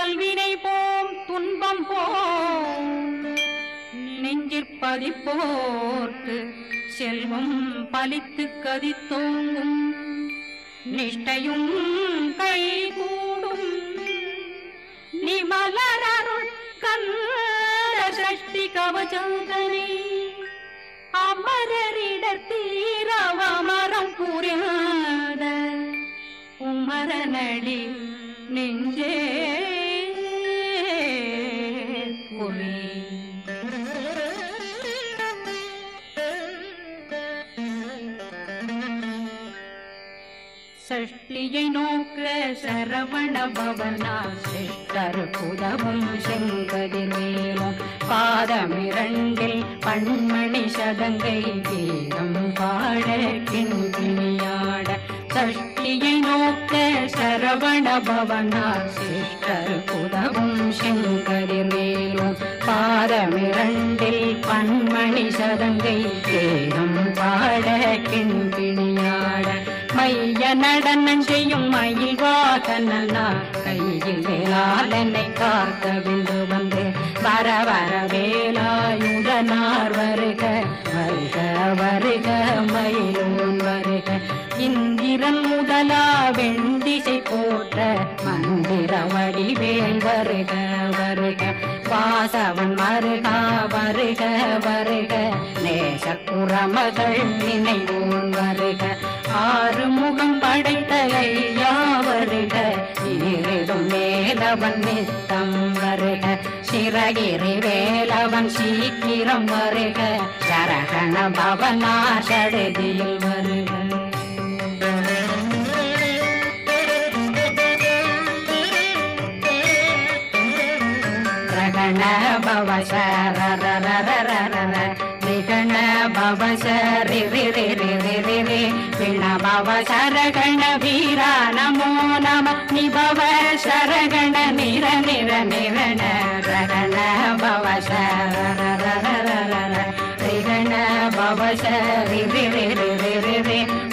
வல்வினை போம் துன்பம் போம் நெஞ்சிற்பதிப்போர்க்கு செல்வம் பலித்து கதித்தோங்கும் நிஷ்டையும் கைகூடும் நிமலரருள் கந்த சஷ்டி கவசந்தனை அமரரிடத்தீரவமரம் புரியாத உமரனடி நெஞ்சே புரி சஷ்டியை நோக்க சரவண பவனா சிஷ்டர் புதவும் செங்கதிர்வேலும் பாதமிரண்டில் பண்மணி சதங்கை கீதம் பாட கிண்கிணியாட சஷ்டியை நோக்க சரவண பவனா சிஷ்டர் புதவும் செங்கதிர்வேலும் பாதமிரண்டில் பண்மணி சதங்கை கீதம் பாட கிண்கிணியாட மைய நடனம் செய்யும் மயில் வாகனா கையில் வேளாளனை காக்க விந்து வந்து வர வர வேலாயுதனார் வருக வருக வருக மயிலோன் வருக இந்திரன் முதலா வெண்டிசை போற்ற மந்திர வடிவேல் வருக வருக வாசவன் வருக வருக வருக நேசக்குறமகள் நினைவோன் வருக ஆறுமுகம் படைத்த ஐயா வருக ஈரிடும் வேலவன் நித்தம் வருக சிறகிரி வேலவன் சீக்கிரம் வருக சரகண பவனா சடுதியில் வருக ரகண பவ சரரரரரரர நிகண பவ சரி ரி விண பவ சரகண வீரா நமோ நம நிபவ சரகண நிர நிர நிரண ரகண பவ சரரரரரர ரிகண பவ சரி ரி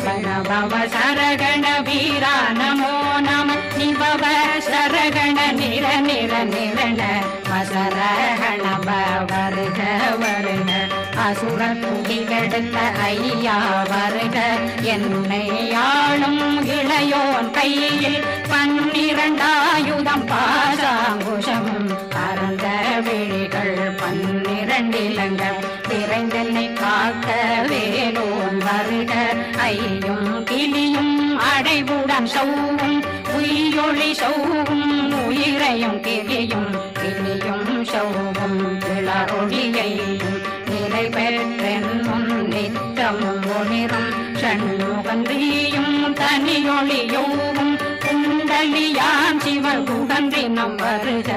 வண பவ சரகண வீரா நமோ நம நிபவ சரகண நிர நிர நிரண வசரகண வருக வருக அசுர குடிகெடுத்த ஐயா வருக என்னை ஆளும் இளையோன் கையில் 12 பாசாங்குஷம் பரந்த விழிகள் 12 இலங்கள் விரைந்தனை காக்க வேலோன் வருக ஐயும் கிளியும் அடைவுடன் சௌவும் உயிரொளி சௌவும் உயிரையும் கிளியும் கிளியும் சௌவும் கிளரொளியையும் நிலை பெற்றென்னும் நித்தமும் ஒளிரும் ஷண்முகந்தியும் தனியொளியோவும் குண்டலியான் சிவன் குகந்தினம் வருக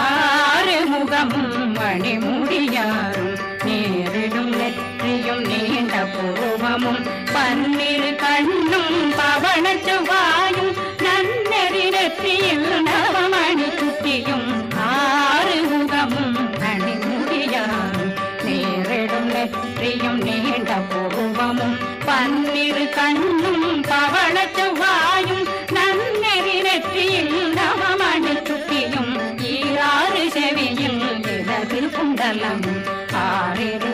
ஆறுமுகமும் மணிமுடியாரும் நேரிடும் நெற்றியும் நீண்ட பூர்வமும் 12 கண்ணும் பவன செவ்வாயும் நன்னெறி நெற்றியில் நவமணி சுட்டியும் ஆறுமுகமும் மணிமுடியாரும் நேரிடும் நெற்றியும் நீண்ட பூர்வமும் 12 கண்ணும் பவன செவ்வாயும் நன்னெறி நெற்றியில் நவமணி சுட்டியும் ஈராறு செவியில் இடது குண்டலம் 6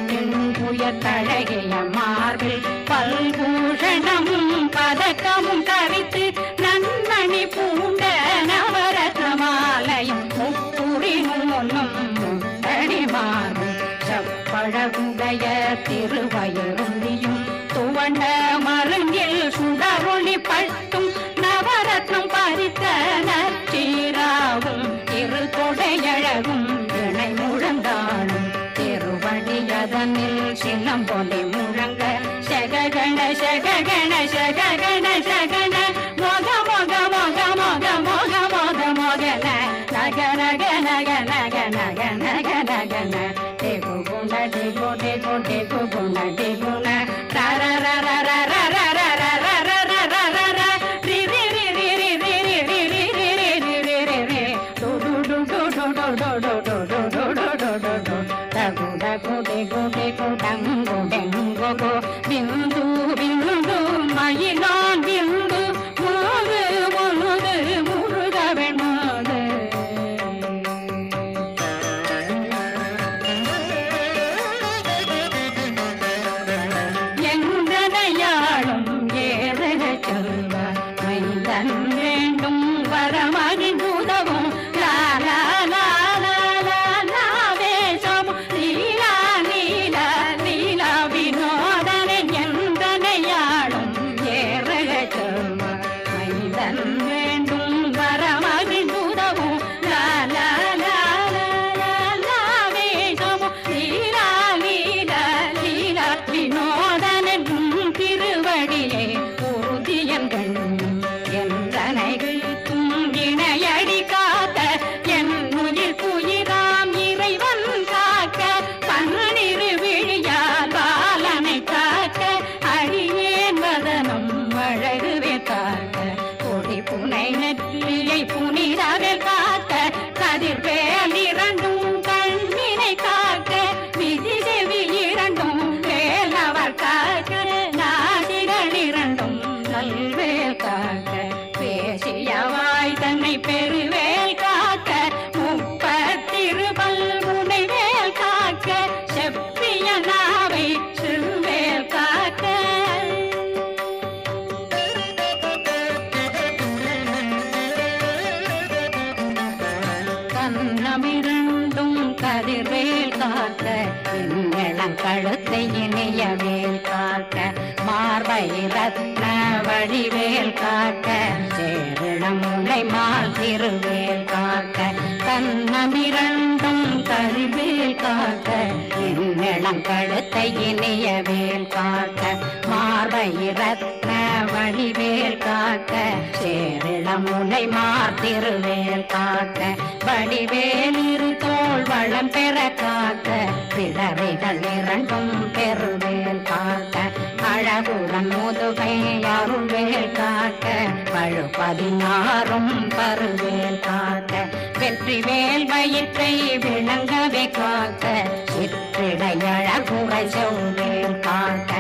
புயத்தழகிய மார்பில் பல்பூஷணமும் பதக்கமும் தரித்து நன்மணி பூண்ட நவரத்ன மாலையும் முப்புரி நூலும் முத்தடி மாறும் செப்பழகுடைய திருவயருந்தியும் துவண்ட மருங்கில் சுடரொளி பட்டும் நவரத்னம் பறித்த நச்சீராவும் இரு கொடையழகும் இணை முழந்தாளும் திருவடியதனில் சிலம்பொலி முழங்க சககண சககண சககண சகன மொக மொக மொக மொக மொக மொக மொகன நகனக நக நக நக நக நகன தேகு குண தேகு தேகு தேகு குண தேகுண bindu வினோதனும் திருவடியே உறுதியன்கள் என்றனைகள் துங்கிணையடி காத்த என் உயிர் குயிராம் இறைவன் காக்க பன்னிரு விழியால் பாலனை காக்க அடியேன் வதனம் அழகுவே காக்க கொடி புனை நெற்றியை புனிதவே காக்க கதிர்வேல் இரண்டும் கண்ணினை காக்க விதி செவி இரண்டும் வேலவர் காக்க நாசிகள் இரண்டும் நல்வேல் காக்க பேசியவாய் தன்னை பெருவேல் காக்க முப்பத்திருபல் முனைவேல் காக்க செப்பிய நாவை சிறுவேல் காக்க கண்ணமிரண்டும் கதிர்வேல் காக்க இளம் கழுத்தை இணையவேல் காக்க மார்பை ரத்ன வடிவேல் காக்க சேரிடம் முல்லை மால் திருவேல் காக்க கண்ணமிரண்டும் கதிர்வேல் காக்க இளம் கழுத்தை இணையவேல் காக்க மார்பை ரத்ன வடிவேல் காக்க சேரிடம் முல்லை மால் திருவேல் காக்க வடிவேல் இரு தோள் வளம் பெற காக்க பிறவைகள் இரண்டும் பெருவேல் காக்க அழகுடன் முதுகை அருள்வேல் காக்க பழு 16 பருவேல் காக்க வெற்றிவேல் வயிற்றை விளங்கவே காக்க சிற்றிடையழகுரை செவ்வேல் காக்க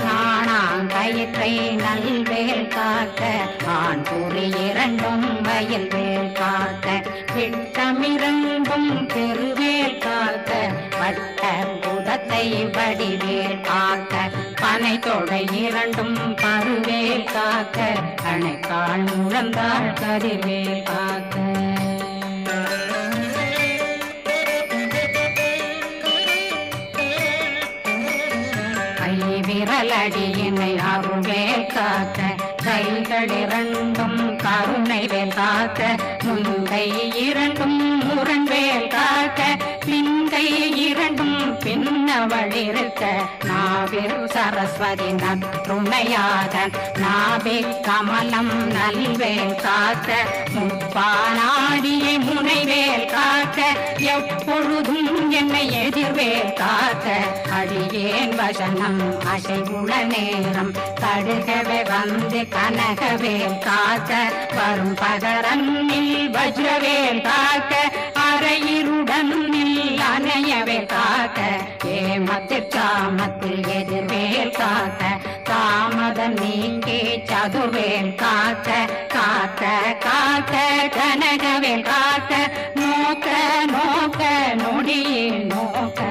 நாணாங்கயிற்றை நல்வேல் காக்க ஆண் குறி இரண்டும் வயல்வேல் காக்க விட்டமிரண்டும் பெருவேல் காக்க வட்ட புதத்தை வடிவேல் காக்க பனை தொடை இரண்டும் பருவேல் காக்க அணைக்கால் முழந்தாள் கதிர்வேல் காக்க விரலடியினை அருள்வேல் காக்க கைகள் இரண்டும் கருணைவேல் காக்க முந்தை இரண்டும் முரண்வேல் காக்க பிங்கை இரண்டும் பின்னவளிருக்க நாவில் சரஸ்வதி நற்றுணையாக நாவே கமலம் நல்வேல் காக்க முப்பானாடியை முனைவேல் காக்க எப்பொழுதும் என்னை எதிர்வேல் காக்க அடியேன் வசனம் அசைவுள்ள நேரம் கடுகவே வந்து கனகவேல் காக்க வரும் பகரன்னில் வஜ்ரவேல் காக்க அரையிருடன் அணையவே காக்க ஏமத்தில் சாமத்தில் எதிர்வேல் காக்க தாமதம் நீங்கி சதுர்வேல் காக்க காக்க காக்க கனகவேல் காக்க நோக்க நோக்க நொடியில் நோக்க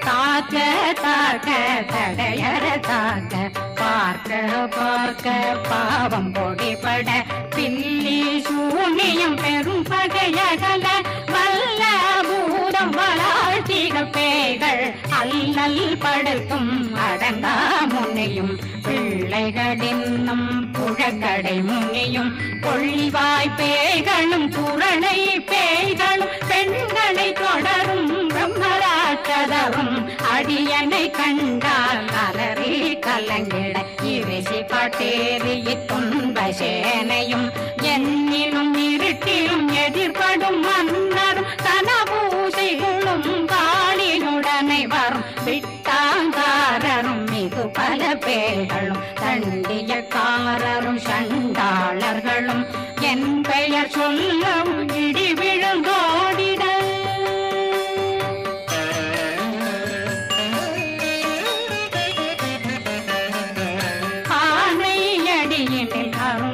தாக்க தாக்க தடையற தாக்க பார்க்க பார்க்க பாவம் பொடிபட பில்லி சூனியம் பெரும் பகையகல வல்ல பூதம் வளாழ்த்திக பேய்கள் அல்லல் படுத்தும் அடங்கா முன்னையும் பிள்ளைகளின்னும் புழக்கடை முன்னியும் கொள்ளிவாய் பேய்களும் புரணை பேய்களும் பெண்களை தொடரும் பிரம்மராட்சதரும் அடியனை கண்டால் அலறி கலங்கிட இரிசி பட்டேறிய துன்ப சேனையும் என்னிலும் இருட்டிலும் எதிர்படும் மன்னரும் தனபூசைகளும் காலினுடனை வரும் விட்டாங்காரரும் மிகு பல பேர்களும் தண்டியக்காரரும் சண்டாளர்களும் என் பெயர் சொல்லவும் இடி விழுந்தோடிட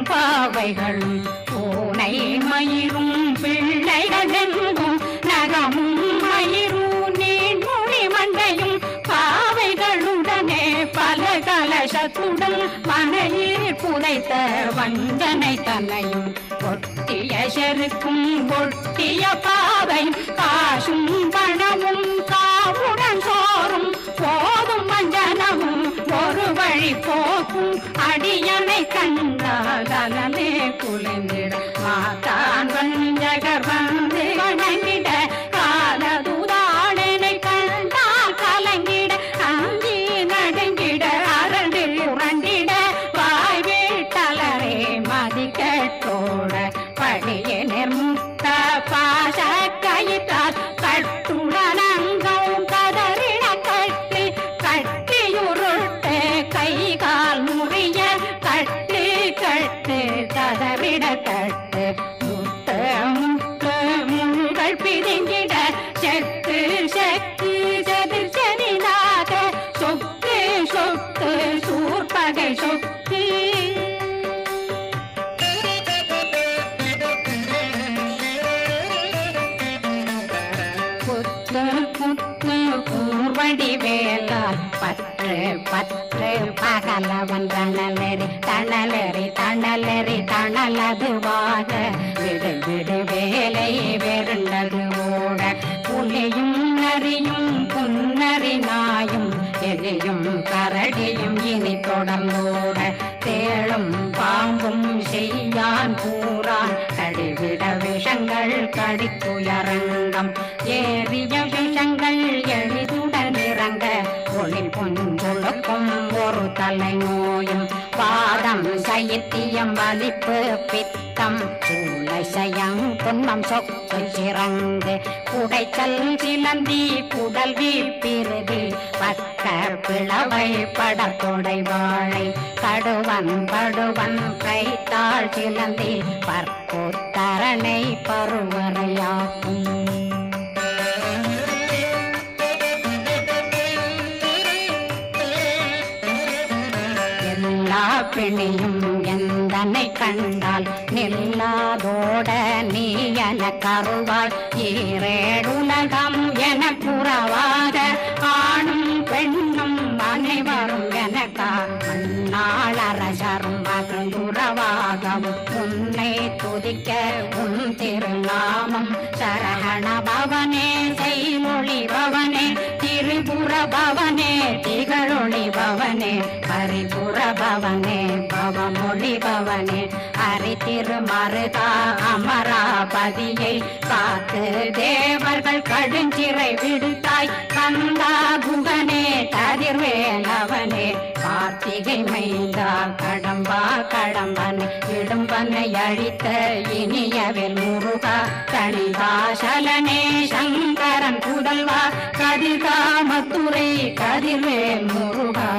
பாவைகளும் பூனை மயிரும் பிள்ளைகளெங்கும் நகமும் மயிரும் நீர்மொழி மண்டையும் பாவைகளுடனே பல கலசத்துடன் மனையில் புதைத்த வஞ்சனை தன்னையும் ஒட்டிய செருக்கும் ஒட்டிய பாவை காசும் பணமும் காவுடன் சோறும் போதும் மஞ்சனமும் ஒரு வழி போக்கும் அடியனை கண்டால் அலமே குளிர்ந்திட மாதான் வஞ்சகர் பிரிங்கிட செக்கு செக்கு செதிர் செனிதாக சொக்கு சொக்கு சூர்பகை சொக்கு புத்து புத்து கூர்வடி வேலால் பற்று பற்று பகலவன் தணலெறி தணலெறி தணலெறி தணலதுவாக விடு விடு வேலை வெருண்டது ஓட புலியும் நரியும் புன்னறி நாயும் எலியும் கரடியும் இனி தொடர்ந்தோட தேளும் பாம்பும் செய்யான் கூறான் கடிவிட விஷங்கள் கடித்துயரங்கம் ஏறிய விஷங்கள் எளிதுடன் இறங்க ஒளி பொஞ்சொழுக்கும் ஒரு தலை நோயும் பாதம் சைத்தியம் வலிப்பு பித்தம் சூளை சயம் துன்பம் சொக்கு சிறந்து குடைச்சல் சிலந்தி குடல் வீப்பிருதி பக்க பிளவை படத்தொடை வாழை கடுவன் படுவன் கைத்தாள் சிலந்தி பற்புத்தரணை பருவரையாக்கும் பிணியும் எந்தனை கண்டால் நில்லாதோட நீ என கருவாள் ஈரேடுலகம் என புறவாக ஆணும் பெண்ணும் அனைவரும் எனக்கா மண்ணாள் அரசரும் மகிழ்ந்துறவாகவும் உன்னை துதிக்க உன் திருநாமம் சரகண பவனே செய்மொழி பவனே திரிபுர பவனே திகழொளி பவனே பரிபுர பவனே பவமொழி பவனே ஹரி திருமருகா அமராபதியை காத்து தேவர்கள் கடுஞ்சிறை விடுத்தாய் கந்தா குகனே கதிர்வேலவனே கார்த்திகை மைந்தா கடம்பா கடம்பன் இடும்பனை அழித்த இனியவில் முருகா கணிதாசலனே சங்கரன் புதல்வா கதிர்காமத்துறை கதிர்வேல் முருகா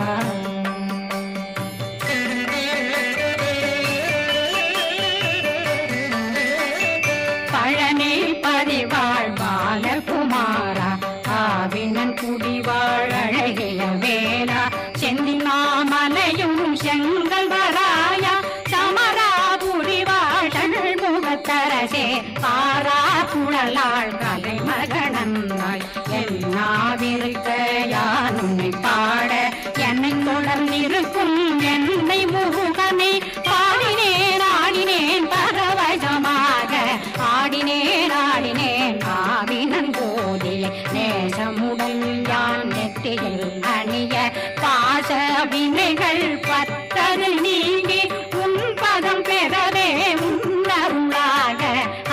பழனி பதிவாழ் பாலகுமாரா ஆவினன் குடிவாழ் அழகிய வேளா செந்தினாமலையும் செங்கல் வராயா சமராபுரிவாழ் முகத்தரசே பாரா குழலாள் கலை மகனன்னாய் என்னாவிருக்க யான் உன்னை பாட என்னை தொடர்ந்திருக்கும் என்னை முருகனை பாடினேன் ஆடினேன் பரவசமாக ஆடினேன் ஆடினேன் ஆவினன் போதிய நேசமுடன் யான் நெற்றியில் அணிய பாச வினைகள் பத்தது நீங்கி உன் பதம் பெறவே உன்னருளாக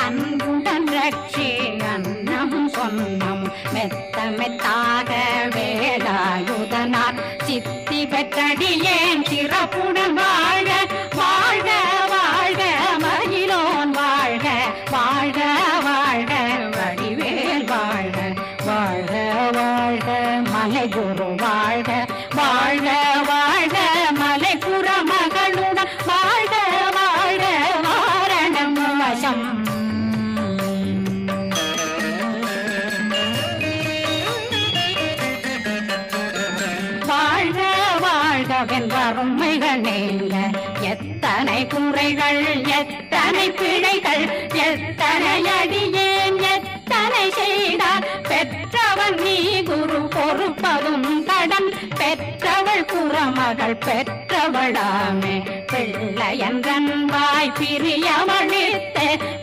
அன்புடன் ரட்சி அன்னம் சொன்னம் மெத்த மெத்தாக வேலாயுதனார் சித்தி பெற்றடியேன் சிறப்புடன் வாழ்க வாழ்க வாழ்க மகிழோன் வாழ்க வாழ்க வாழ்க வடிவேல் வாழ்க வாழ்க வாழ்க மலைகுரு வாழ்க வாழ்க வாழ்க மலைபுற மகளுடன் வாழ்க வாழ்க வாரணம் வசம் வாழ்க வாழ்கவென் வறுமைகள் நீங்க எத்தனை குறைகள் எத்தனை பிழைகள் எத்தனை அடியேன் எத்தனை செய்தார் பெற்றவன் நீ குரு பொறுப்பதும் கடன் பெற்றவள் குறமகள் பெற்றவளாமே பிள்ளையன்றன் வாய் பிரியமளித்த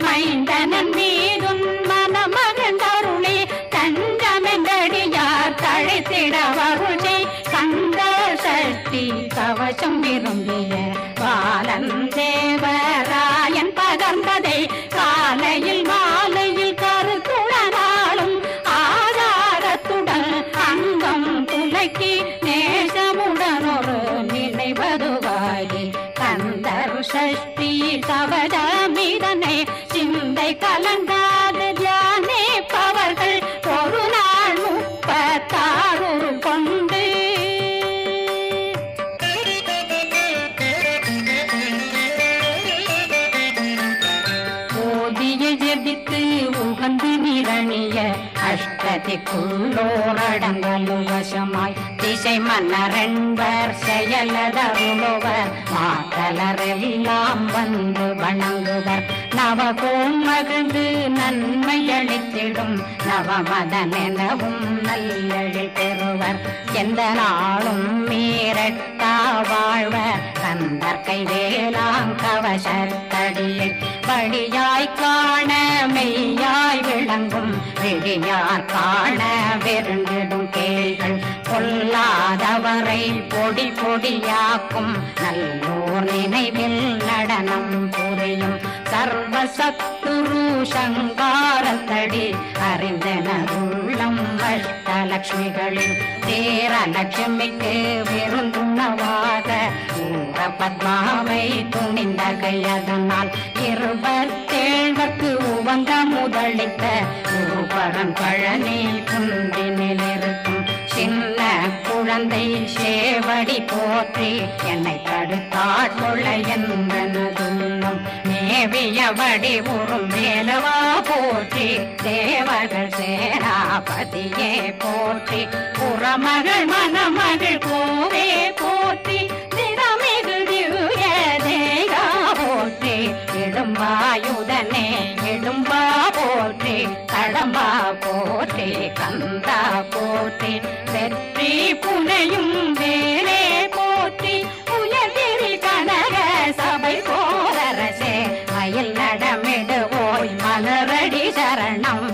மைந்தனன் மீதும் மனமகன் தருளி தஞ்சமென்றடியார் தழைத்திட வருளை கந்த சக்தி கவசம் விரும்பிய பாலன் தேவராயன் பகர்ந்ததை காலையில் மாலையில் கருத்துடனாலும் ஆதாரத்துடன் அங்கம் துலக்கி நேசமுடன் ஒரு நினைவதுவாகி கந்தர் சஷ்டி கவசமிதனை சிந்தை கலங்காத அகந்து நிரணிய அஷ்டதிக்குள்ளோரடங்கலும் வசமாய் திசை மன்னரென்பர் செயலதருளுவர் மாதலரெல்லாம் வந்து வணங்குவர் நவகோம் மகிழ்ந்து நன்மையளித்திடும் நவமதனெனவும் நல்லெழில் பெறுவர் எந்த நாளும் மீறட்டா வாழ்வர் கந்தற்கை வேளாங்கவசத்தடியை வழியாய் காண மெய்யாய் விளங்கும் விழியார் காண வெருண்டிடும் கேள்கள் பொல்லாதவரை பொடி பொடியாக்கும் நல்லோர் நினைவில் நடனம் புரியும் சர்வசத்துரு சங்காரத்தடி அறிந்தனருள்ளம் அஷ்டலட்சுமிகளில் தேரலட்சுமிக்கு விருந்துணவாக ஊர பத்மாவை துணிந்த கையதனால் 27 உவந்த முதலித்த குருபரன் பழனி குன்றினில் இருக்கும் சின்ன குழந்தை சேவடி போற்றி என்னை தடுத்தாட்கொள்ள என்பனதுள்ளம் மேவியபடி உறும் மேலவா போற்றி தேவர்கள் சேனாபதியே போற்றி புறமகள் மணமகள் கோவே போற்றி திறமிகு திவ்ய தேகா போற்றி இடும்பாயுதனே இடும்பா போற்றி கடம்பா போற்றி கந்தா போற்றி வெற்றி புனையும் வேலே போற்றி உயர்திரி கனக சபை போரரசே மயில் நடமிடு ஓய் மலரடி சரணம்